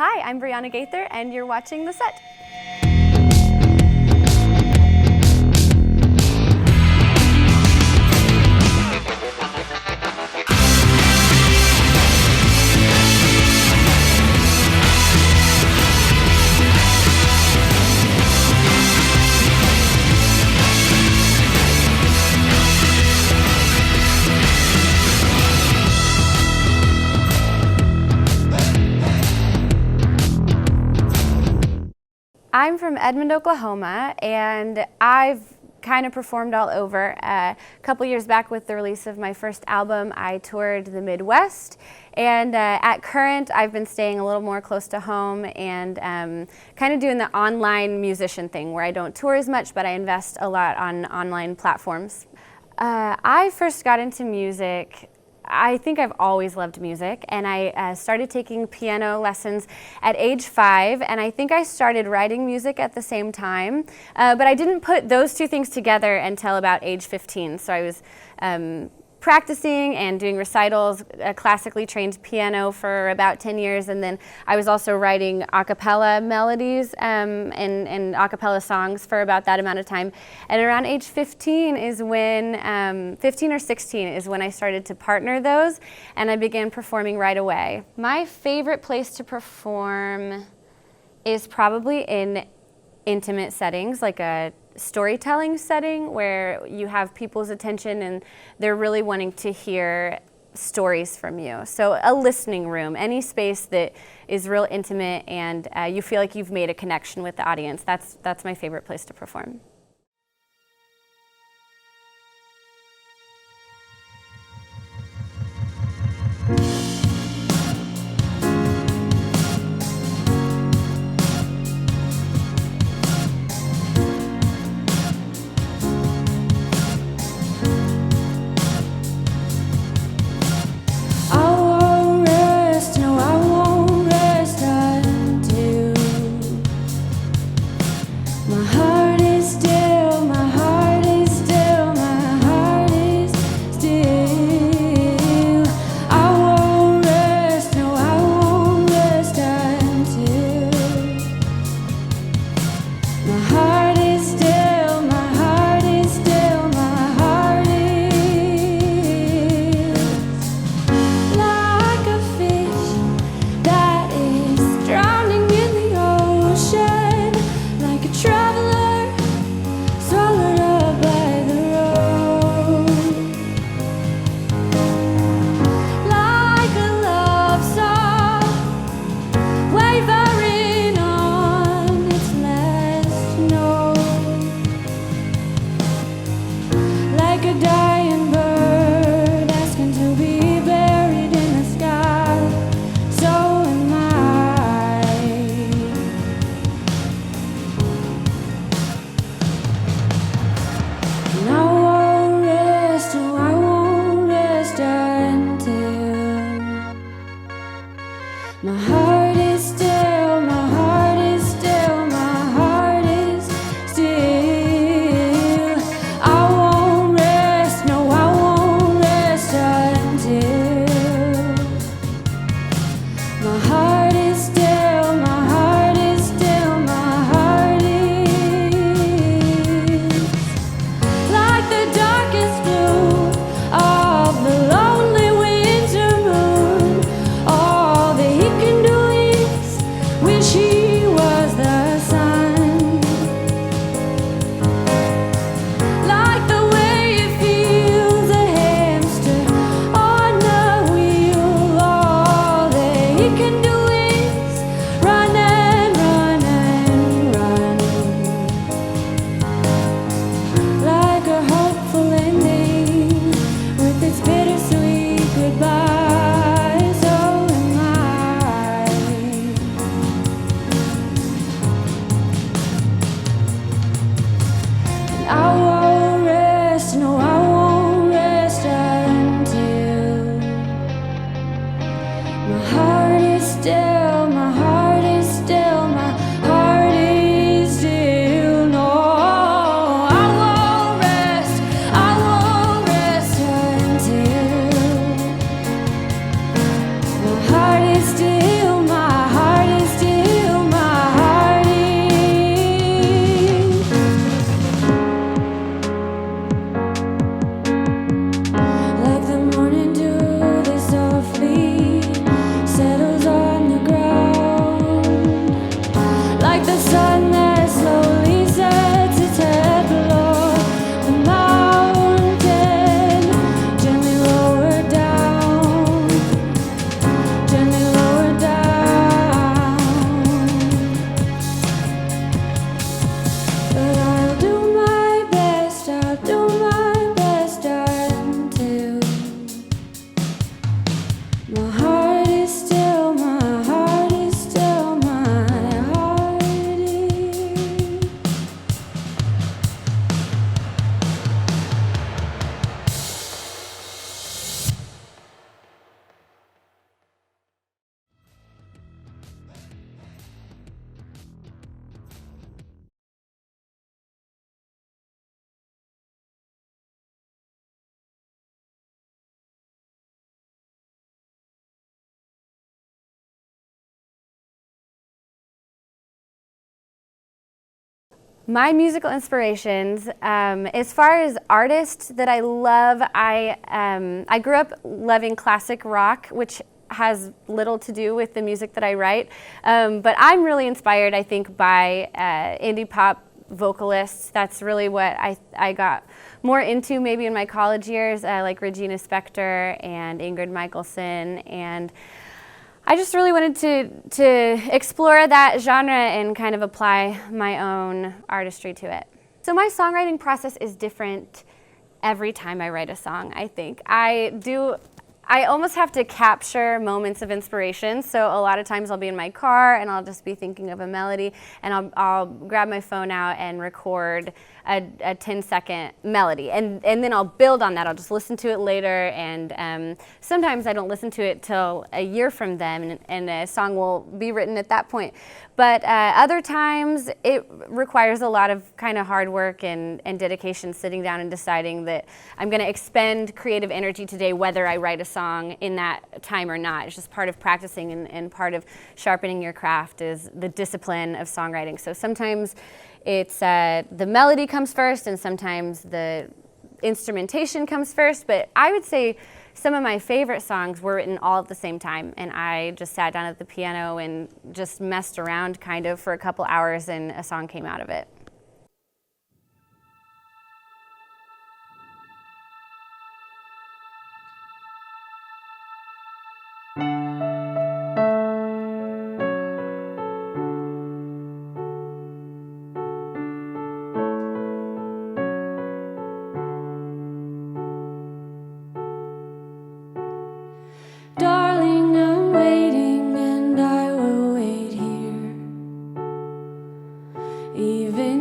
Hi, I'm Brianna Gaither, and you're watching The Set. I'm from Edmond, Oklahoma, and I've kind of performed all over. A couple years back with the release of my first album, I toured the Midwest, and at current I've been staying a little more close to home and kind of doing the online musician thing where I don't tour as much, but I invest a lot on online platforms. I first got into music, I think I've always loved music, and I started taking piano lessons at age 5, and I think I started writing music at the same time, but I didn't put those two things together until about age 15. So I was practicing and doing recitals, classically trained piano for about 10 years, and then I was also writing a cappella melodies and a cappella songs for about that amount of time. And around age 15 is when, 15 or 16 is when I started to partner those, and I began performing right away. My favorite place to perform is probably in intimate settings, like a storytelling setting where you have people's attention and they're really wanting to hear stories from you. So a listening room, any space that is real intimate and you feel like you've made a connection with the audience. That's my favorite place to perform. My heart is My musical inspirations, as far as artists that I love, I grew up loving classic rock, which has little to do with the music that I write. But I'm really inspired, I think, by indie pop vocalists. That's really what I got more into maybe in my college years, like Regina Spektor and Ingrid Michaelson. And I just really wanted to explore that genre and kind of apply my own artistry to it. So my songwriting process is different every time I write a song, I think. I almost have to capture moments of inspiration. So a lot of times I'll be in my car and I'll just be thinking of a melody, and I'll grab my phone out and record a 10-second melody. And then I'll build on that. I'll just listen to it later. And sometimes I don't listen to it till a year from then, and a song will be written at that point. But other times it requires a lot of kind of hard work and dedication, sitting down and deciding that I'm going to expend creative energy today, whether I write a song in that time or not. It's just part of practicing, and part of sharpening your craft is the discipline of songwriting. So sometimes it's the melody comes first, and sometimes the instrumentation comes first. But I would say some of my favorite songs were written all at the same time, and I just sat down at the piano and just messed around kind of for a couple hours, and a song came out of it. Darling, I'm waiting and I will wait here, even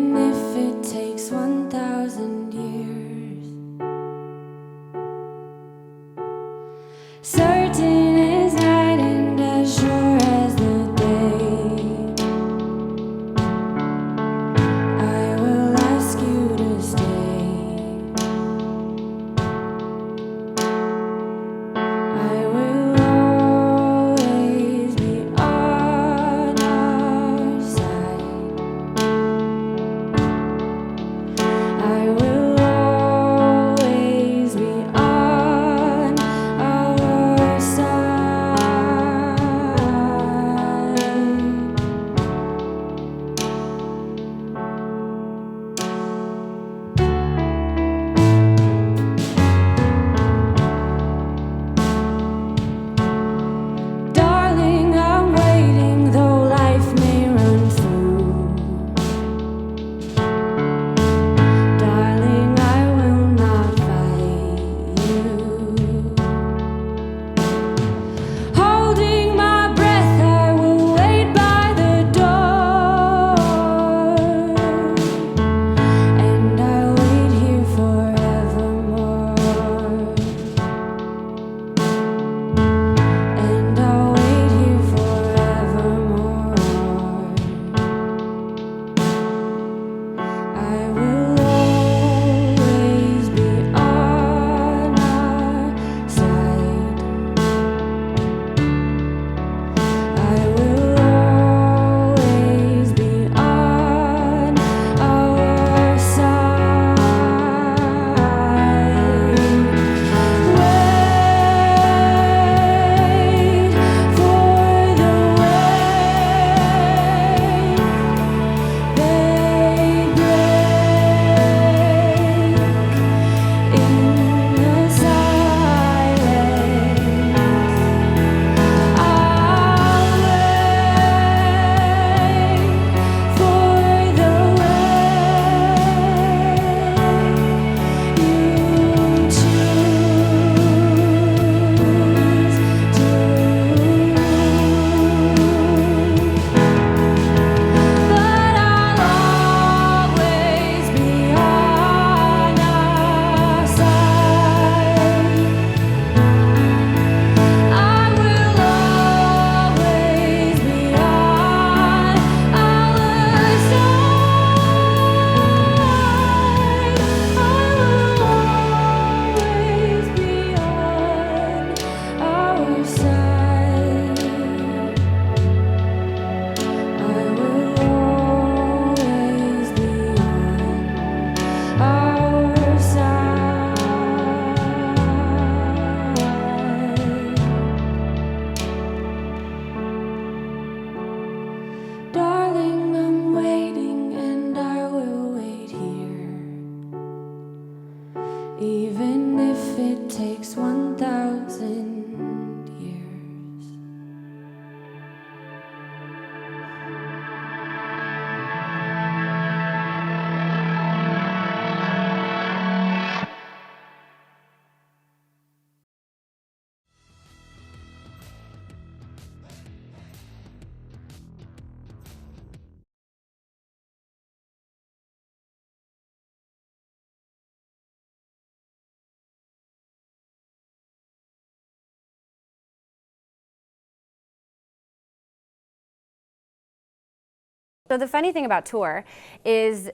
So the funny thing about tour is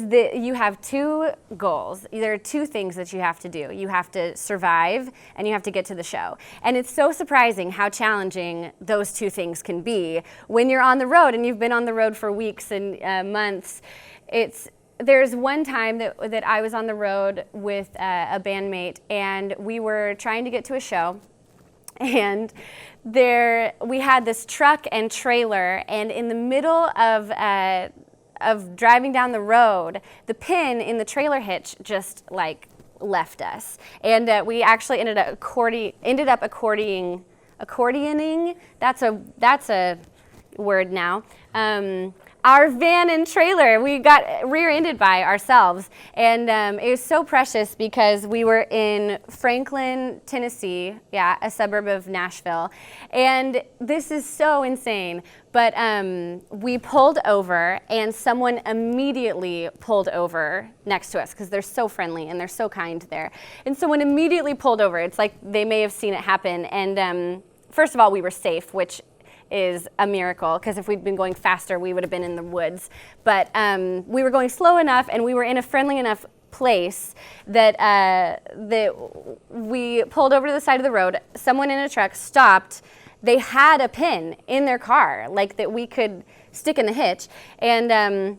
that you have two goals. There are two things that you have to do. You have to survive and you have to get to the show. And it's so surprising how challenging those two things can be when you're on the road and you've been on the road for weeks and months. There's one time that I was on the road with a bandmate, and we were trying to get to a show. And we had this truck and trailer, and in the middle of driving down the road, the pin in the trailer hitch just like left us, and we actually ended up accordioning. That's a word now. Our van and trailer, we got rear-ended by ourselves, and it was so precious because we were in Franklin, Tennessee, a suburb of Nashville, and this is so insane, but we pulled over and someone immediately pulled over next to us because they're so friendly and they're so kind there, and someone immediately pulled over. It's like they may have seen it happen, and first of all, we were safe, which is a miracle, because if we'd been going faster, we would have been in the woods. But we were going slow enough, and we were in a friendly enough place that we pulled over to the side of the road. Someone in a truck stopped. They had a pin in their car, like that we could stick in the hitch. And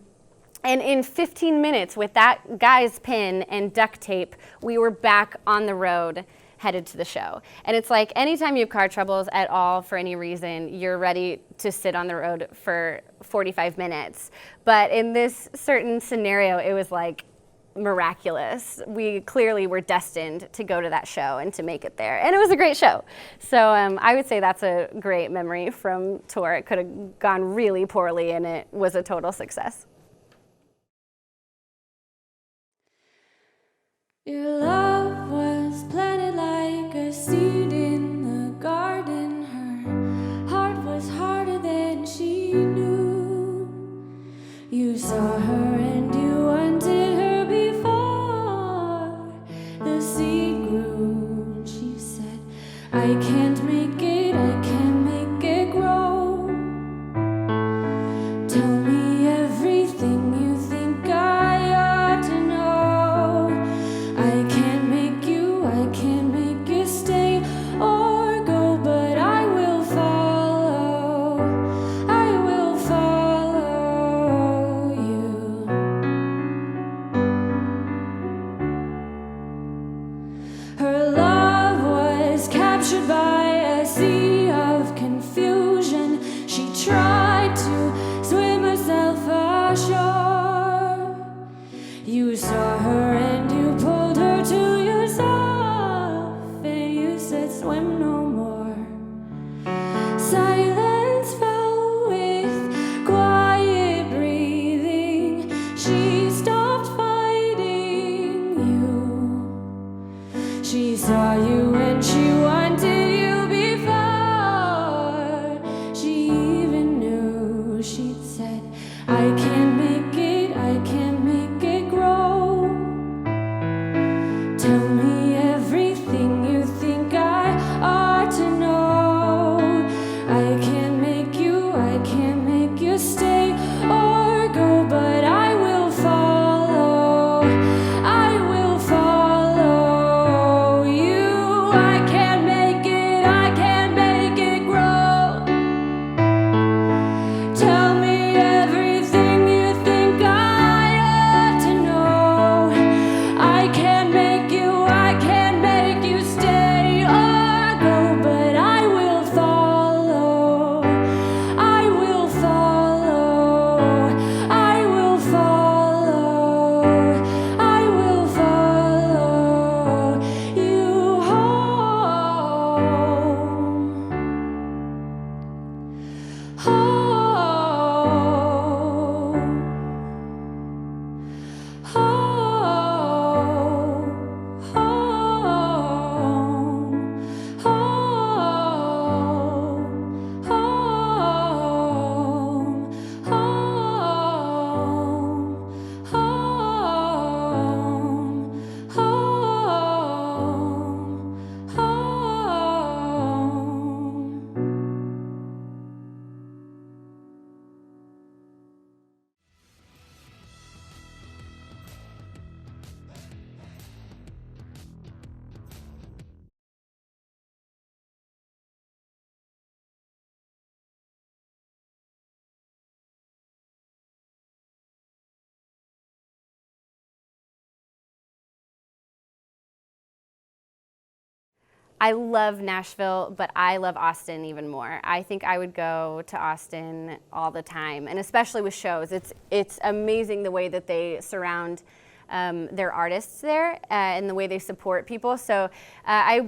in 15 minutes, with that guy's pin and duct tape, we were back on the road, headed to the show. And it's like anytime you have car troubles at all for any reason, you're ready to sit on the road for 45 minutes. But in this certain scenario, it was like miraculous. We clearly were destined to go to that show and to make it there. And it was a great show. So I would say that's a great memory from tour. It could have gone really poorly, and it was a total success. Your love was planted like a seed in the garden. Her heart was harder than she knew. You saw her and you wanted her before the seed grew. And she said, I can't make it grow. Tell me everything you think I ought to know. I can't I love Nashville, but I love Austin even more. I think I would go to Austin all the time, and especially with shows. It's amazing the way that they surround their artists there and the way they support people. So I